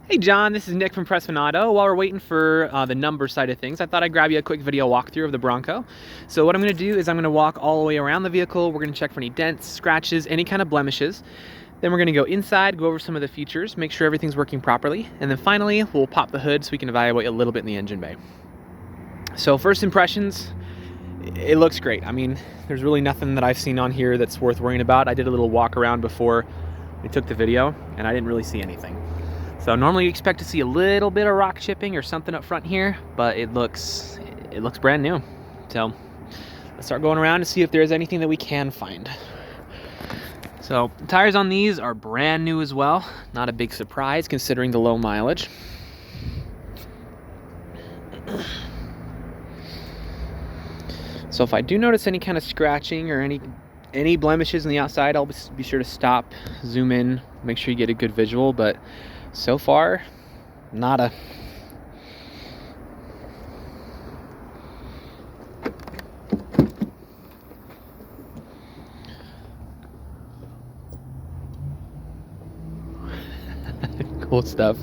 Hey John, this is Nick from Prestman Auto. While we're waiting for the number side of things, I thought I'd grab you a quick video walkthrough of the Bronco. So what I'm going to do is I'm going to walk all the way around the vehicle. We're going to check for any dents, scratches, any kind of blemishes. Then we're going to go inside, go over some of the features, make sure everything's working properly. And then finally, we'll pop the hood so we can evaluate a little bit in the engine bay. So first impressions, it looks great. I mean, there's really nothing that I've seen on here that's worth worrying about. I did a little walk around before we took the video and I didn't really see anything. So normally you expect to see a little bit of rock chipping or something up front here, but it looks brand new. So let's start going around to see if there's anything that we can find. So the tires on these are brand new as well. Not a big surprise considering the low mileage. So if I do notice any kind of scratching or any blemishes on the outside, I'll be sure to stop, zoom in, make sure you get a good visual, but so far, nada. Cool stuff.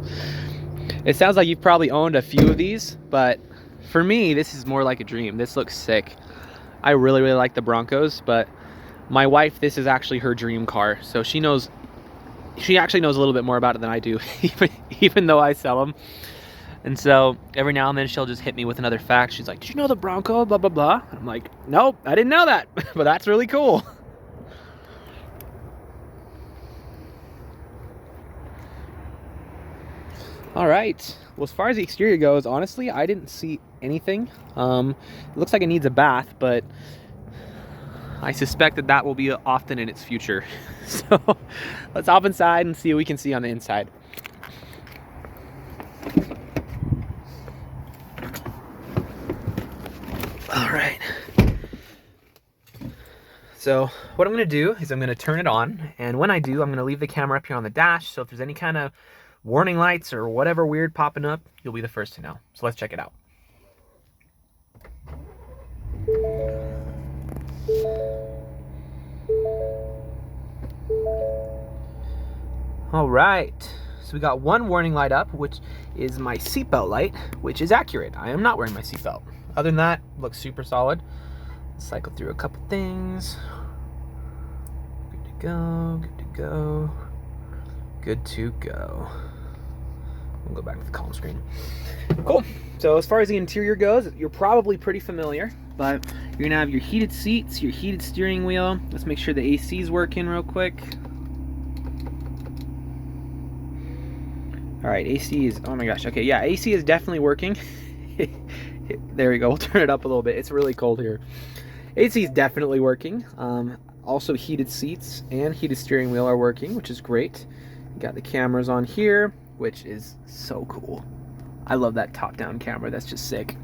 It sounds like you've probably owned a few of these, but for me, this is more like a dream. This looks sick. I really like the Broncos, but my wife, this is actually her dream car. So she actually knows a little bit more about it than I do, even though I sell them. And so every now and then she'll just hit me with another fact. She's like, did you know the Bronco, blah, blah, blah? I'm like, nope, I didn't know that, but that's really cool. All right, well, as far as the exterior goes, honestly, I didn't see anything. It looks like it needs a bath, but I suspect that will be often in its future. So let's hop inside and see what we can see on the inside. All right. So what I'm gonna do is I'm gonna turn it on, and when I do, I'm gonna leave the camera up here on the dash, so if there's any kind of warning lights or whatever weird popping up, you'll be the first to know. So let's check it out. All right, so we got one warning light up, which is my seatbelt light, which is accurate. I am not wearing my seatbelt. Other than that, looks super solid. Cycle through a couple things. Good to go, good to go, good to go. We'll go back to the column screen. Cool. So as far as the interior goes, you're probably pretty familiar, but you're gonna have your heated seats, your heated steering wheel. Let's make sure the AC is working real quick. All right, AC is, oh my gosh, okay, yeah, AC is definitely working. There we go, we'll turn it up a little bit. It's really cold here. AC is definitely working. Also heated seats and heated steering wheel are working, which is great. You got the cameras on here, which is so cool. I love that top-down camera, that's just sick.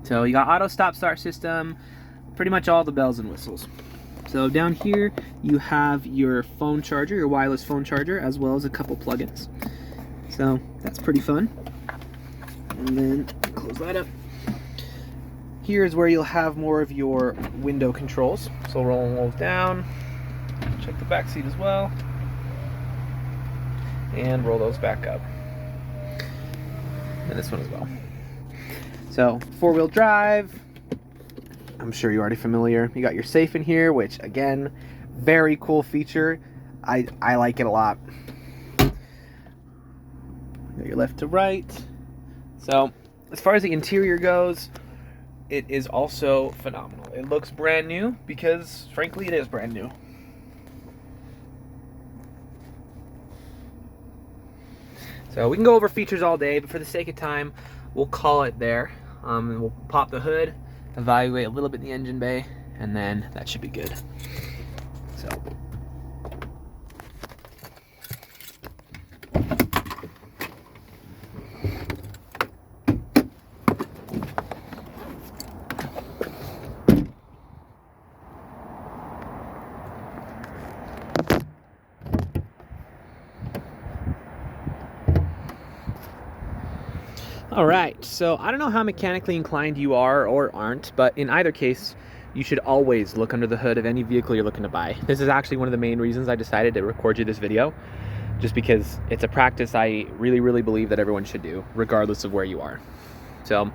So you got auto stop start system, pretty much all the bells and whistles. So down here you have your phone charger, your wireless phone charger, as well as a couple plugins. So that's pretty fun. And then close that up. Here's where you'll have more of your window controls. So roll those down, check the back seat as well, and roll those back up. And this one as well. So four-wheel drive, I'm sure you're already familiar. You got your safe in here, which again, very cool feature. I like it a lot. Got your left to right. So as far as the interior goes, it is also phenomenal. It looks brand new because frankly it is brand new. So we can go over features all day, but for the sake of time, we'll call it there. And we'll pop the hood, evaluate a little bit in the engine bay, and then that should be good. So. All right, so I don't know how mechanically inclined you are or aren't, but in either case, you should always look under the hood of any vehicle you're looking to buy. This is actually one of the main reasons I decided to record you this video, just because it's a practice I really believe that everyone should do, regardless of where you are. So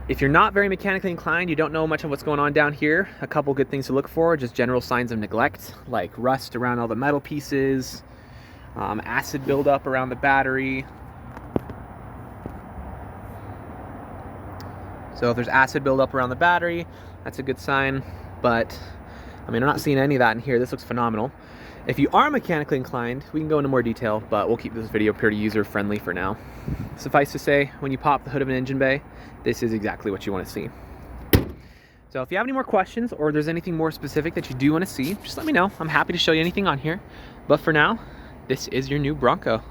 if you're not very mechanically inclined, you don't know much of what's going on down here, a couple good things to look for, just general signs of neglect, like rust around all the metal pieces, acid buildup around the battery. So if there's acid buildup around the battery, that's a good sign. But I mean, I'm not seeing any of that in here. This looks phenomenal. If you are mechanically inclined, we can go into more detail, but we'll keep this video pretty user-friendly for now. Suffice to say, when you pop the hood of an engine bay, this is exactly what you want to see. So if you have any more questions, or there's anything more specific that you do want to see, just let me know. I'm happy to show you anything on here. But for now, this is your new Bronco.